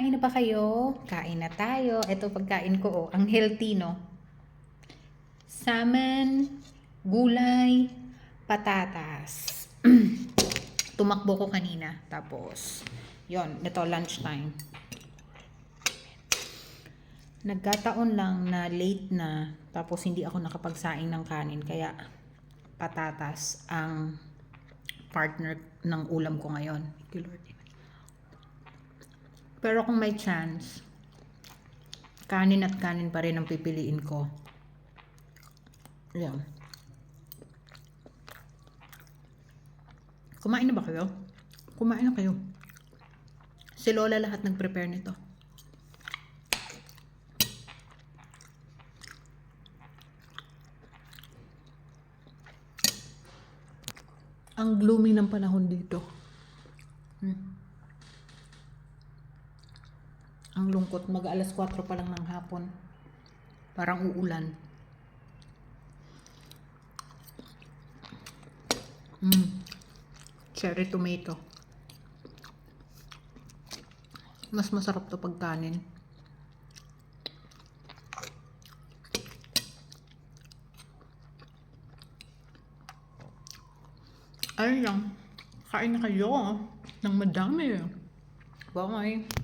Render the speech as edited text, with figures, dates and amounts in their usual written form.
Kain na ba kayo? Kain na tayo. Ito pagkain ko, ang healthy, no? Salmon, gulay, patatas. Tumakbo ko kanina. Tapos, yon, ito lunchtime. Nagkataon lang na late na, tapos hindi ako nakapagsaing ng kanin, kaya patatas ang partner ng ulam ko ngayon. Thank you, Lord. Pero kung may chance, kanin at kanin pa rin ang pipiliin ko. Yan. Kumain na ba kayo? Kumain na kayo. Si Lola lahat nag-prepare nito. Ang gloomy ng panahon dito. Ang lungkot, mag alas 4 pa lang ng hapon. Parang uulan. Cherry tomato. Mas masarap to pag kanin. Ayun lang. Kain na kayo ng madami. Bye.